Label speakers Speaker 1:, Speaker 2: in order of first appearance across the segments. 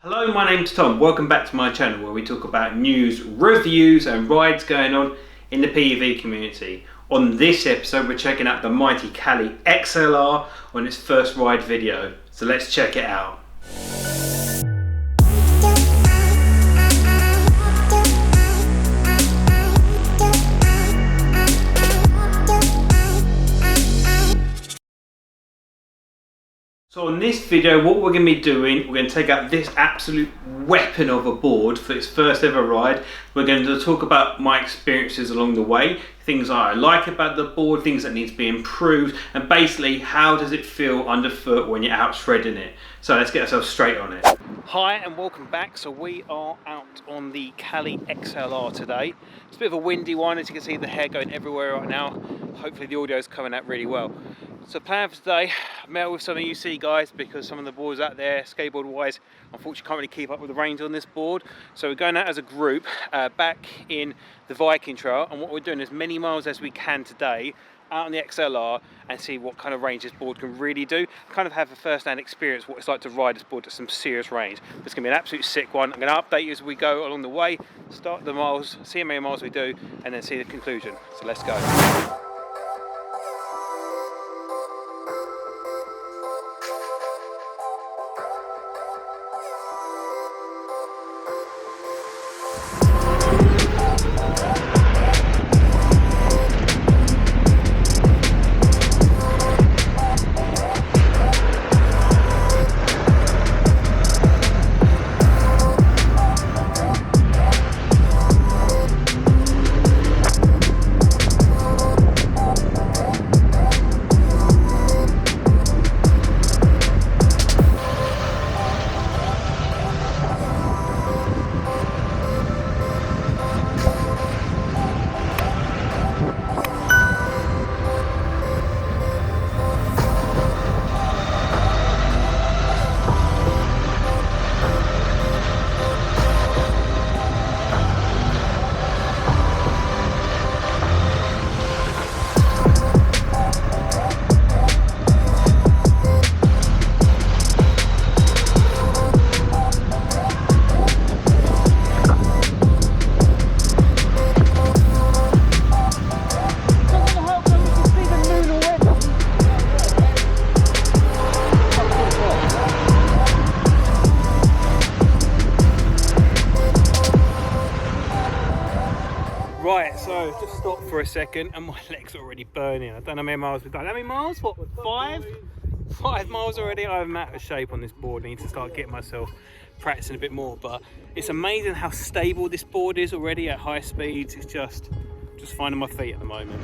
Speaker 1: Hello, my name's Tom. Welcome back to my channel where we talk about news, reviews and rides going on in the PEV community. On this episode we're checking out the mighty Kali XLR on its first ride video. So let's check it out. So on this video, what we're going to be doing, we're going to take out this absolute weapon of a board for its first ever ride. We're going to talk about my experiences along the way, things I like about the board, things that need to be improved, and basically how does it feel underfoot when you're out shredding it. So let's get ourselves straight on it. Hi and welcome back. So we are out on the Kali XLR today. It's a bit of a windy one, as you can see the hair going everywhere right now. Hopefully the audio is coming out really well. So plan for today, I met with some UC guys because some of the boards out there, skateboard wise, unfortunately can't really keep up with the range on this board. So we're going out as a group back in the Viking Trail, and what we're doing is as many miles as we can today out on the XLR and see what kind of range this board can really do. Kind of have a first-hand experience what it's like to ride this board at some serious range. It's going to be an absolute sick one. I'm going to update you as we go along the way, start the miles, see how many miles we do, and then see the conclusion. So let's go. Right, so just stop for a second and my legs are already burning. I don't know how many miles we've done. How many miles? What, 5? 5 miles already? I'm out of shape on this board. I need to start getting myself practicing a bit more. But it's amazing how stable this board is already at high speeds. It's just finding my feet at the moment.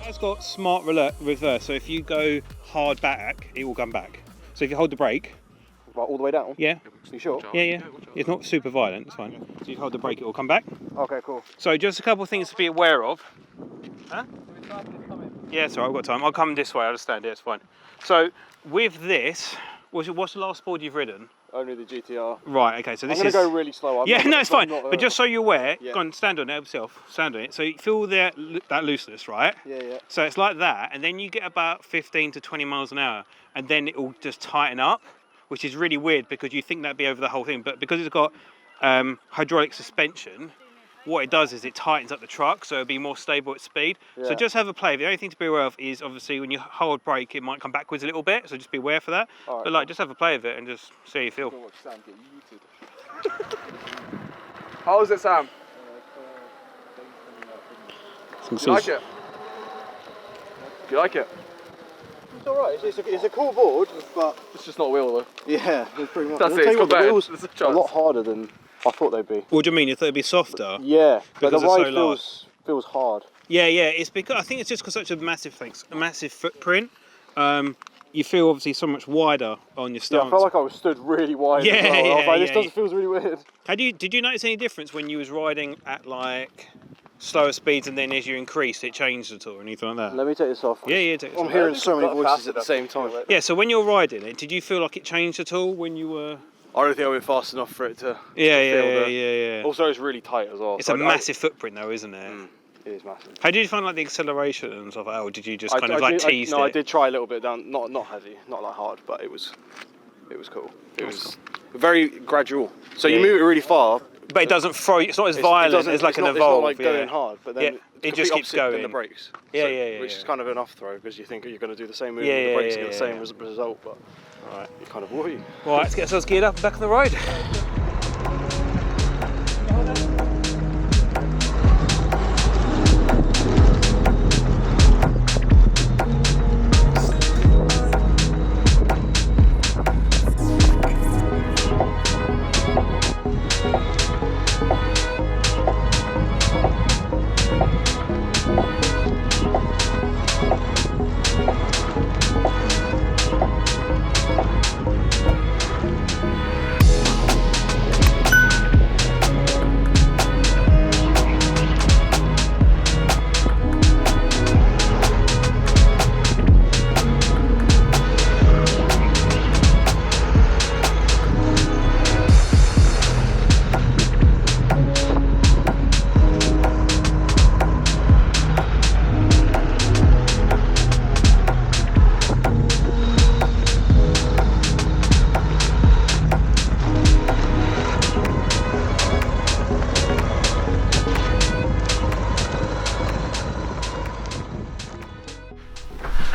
Speaker 1: It's got smart reverse, so if you go hard back, it will come back. So if you hold the brake,
Speaker 2: Right, all the way down?
Speaker 1: yeah,
Speaker 2: You sure?
Speaker 1: yeah, it's not super violent, it's fine. So you hold the brake, it will come back.
Speaker 2: Okay, cool.
Speaker 1: So just a couple of things to be aware of. Huh? Yeah, sorry, I've got time. I'll come this way, I'll just stand here, it's fine. So with this, what's the last board you've ridden?
Speaker 2: only the GTR.
Speaker 1: Right, okay, so this
Speaker 2: I'm
Speaker 1: is...
Speaker 2: going to go really slow.
Speaker 1: Yeah, no, it's fine. But just so you're aware,
Speaker 2: yeah.
Speaker 1: go on, stand on it yourself. Stand on it. So you feel that looseness, right?
Speaker 2: Yeah, yeah.
Speaker 1: So it's like that, and then you get about 15 to 20 miles an hour, and then it will just tighten up, which is really weird because you think that'd be over the whole thing, but because it's got hydraulic suspension, what it does is it tightens up the truck so it'll be more stable at speed. Yeah. So just have a play. The only thing to be aware of is obviously when you hold brake, it might come backwards a little bit, so just be aware for that. Right, but like, just have a play of it and just see how you feel.
Speaker 2: Sam get yeeted. How is it, Sam? Do you like it? Do you like it? It's alright, it's a cool board, but it's just not a wheel though. Yeah, it's pretty much. That's it, it's got the wheels a lot harder than I thought they'd be.
Speaker 1: What do you mean? You thought it'd be softer?
Speaker 2: Yeah, but the ride feels hard.
Speaker 1: Yeah, it's because I think it's just because such a massive footprint. You feel obviously so much wider on your stance.
Speaker 2: Yeah, I felt like I was stood really wide.
Speaker 1: Yeah,
Speaker 2: I was like, this feels really weird.
Speaker 1: Did you notice any difference when you was riding at like slower speeds and then as you increased it changed at all or anything like that?
Speaker 2: Let me take this off.
Speaker 1: Yeah, take this off.
Speaker 2: I'm hearing so many voices at the same time.
Speaker 1: Yeah, so when you're riding it, did you feel like it changed at all when you were...
Speaker 2: I don't think I went fast enough for it to
Speaker 1: Yeah.
Speaker 2: Also, it's really tight as well.
Speaker 1: It's a massive footprint though, isn't it?
Speaker 2: It is massive.
Speaker 1: How did you find like the acceleration and stuff like that, or did you just kind of like tease it?
Speaker 2: No, I did try a little bit down, not heavy, not like hard, but it was cool. It was very gradual. So you move it really far,
Speaker 1: but it doesn't throw. It's not as violent as like an Evolve.
Speaker 2: It's not like going hard, but then
Speaker 1: it just keeps going.
Speaker 2: The brakes.
Speaker 1: Yeah.
Speaker 2: Which is kind of an off throw because you think you're going to do the same move with the brakes and get the same result, but you kind of worry.
Speaker 1: Right, let's get ourselves geared up and back on the road.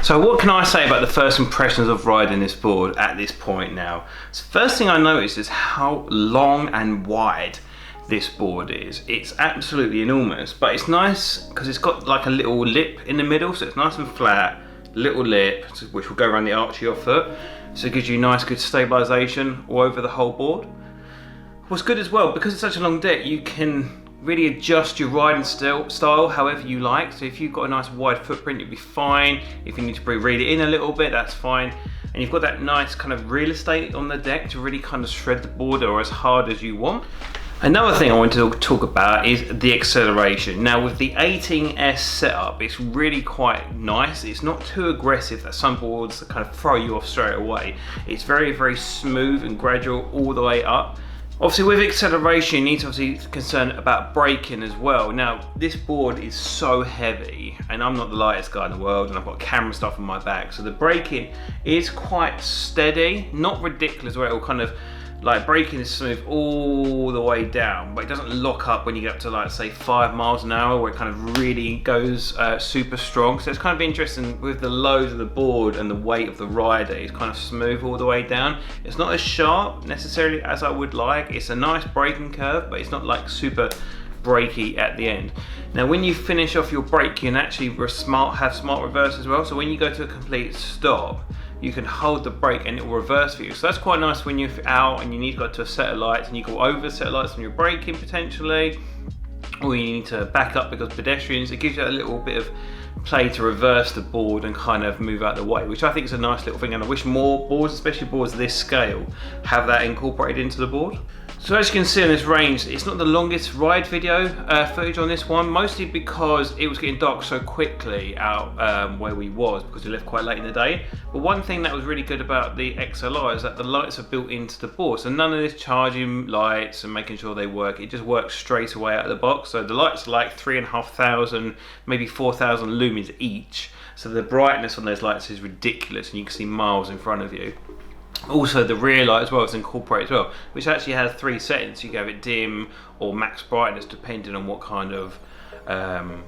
Speaker 1: So what can I say about the first impressions of riding this board at this point now? So first thing I noticed is how long and wide this board is. It's absolutely enormous, but it's nice because it's got like a little lip in the middle, so it's nice and flat, little lip, which will go around the arch of your foot. So it gives you nice, good stabilization all over the whole board. What's good as well, because it's such a long deck, you can really adjust your riding style however you like. So if you've got a nice wide footprint, you'll be fine. If you need to read it in a little bit, that's fine. And you've got that nice kind of real estate on the deck to really kind of shred the board or as hard as you want. Another thing I want to talk about is the acceleration. Now with the 18S setup, it's really quite nice. It's not too aggressive that some boards kind of throw you off straight away. It's very, very smooth and gradual all the way up. Obviously with acceleration, you need to obviously concern about braking as well. Now this board is so heavy and I'm not the lightest guy in the world and I've got camera stuff on my back. So the braking is quite steady, not ridiculous where it will kind of like braking is smooth all the way down, but it doesn't lock up when you get up to like say 5 miles an hour where it kind of really goes super strong. So it's kind of interesting with the load of the board and the weight of the rider. It's kind of smooth all the way down. It's not as sharp necessarily as I would like. It's a nice braking curve, but it's not like super brakey at the end. Now when you finish off your brake, you can actually have smart reverse as well. So when you go to a complete stop, you can hold the brake and it will reverse for you. So that's quite nice when you're out and you need to go to a set of lights and you go over the set of lights when you're braking potentially, or you need to back up because pedestrians. It gives you a little bit of play to reverse the board and kind of move out the way, which I think is a nice little thing, and I wish more boards, especially boards this scale, have that incorporated into the board. So as you can see on this range, it's not the longest ride video footage on this one, mostly because it was getting dark so quickly out where we was, because we left quite late in the day. But one thing that was really good about the XLR is that the lights are built into the board, so none of this charging lights and making sure they work. It just works straight away out of the box. So the lights are like 3,500, maybe 4,000 lumens each. So the brightness on those lights is ridiculous, and you can see miles in front of you. Also, the rear light as well is incorporated as well, which actually has 3 settings. You can have it dim or max brightness depending on what kind of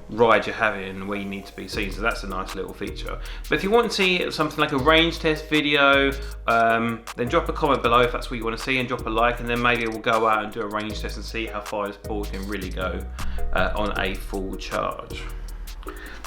Speaker 1: ride you're having and where you need to be seen. So that's a nice little feature. But if you want to see something like a range test video, then drop a comment below if that's what you want to see, and drop a like, and then maybe we'll go out and do a range test and see how far this board can really go on a full charge.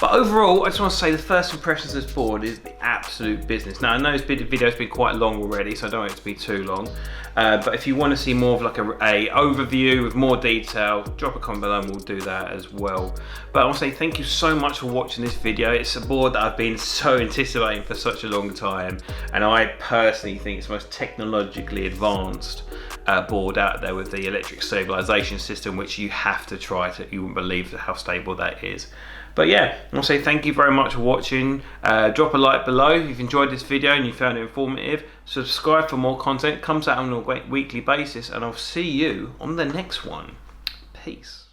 Speaker 1: But overall, I just want to say the first impressions of this board is the absolute business. Now I know this video's been quite long already, so I don't want it to be too long. But if you want to see more of like a overview with more detail, drop a comment below and we'll do that as well. But I want to say thank you so much for watching this video. It's a board that I've been so anticipating for such a long time, and I personally think it's the most technologically advanced board out there with the electric stabilization system, which you have to try it. You wouldn't believe how stable that is. But yeah, I'll say thank you very much for watching. Drop a like below if you've enjoyed this video and you found it informative. Subscribe for more content. Comes out on a weekly basis, and I'll see you on the next one. Peace.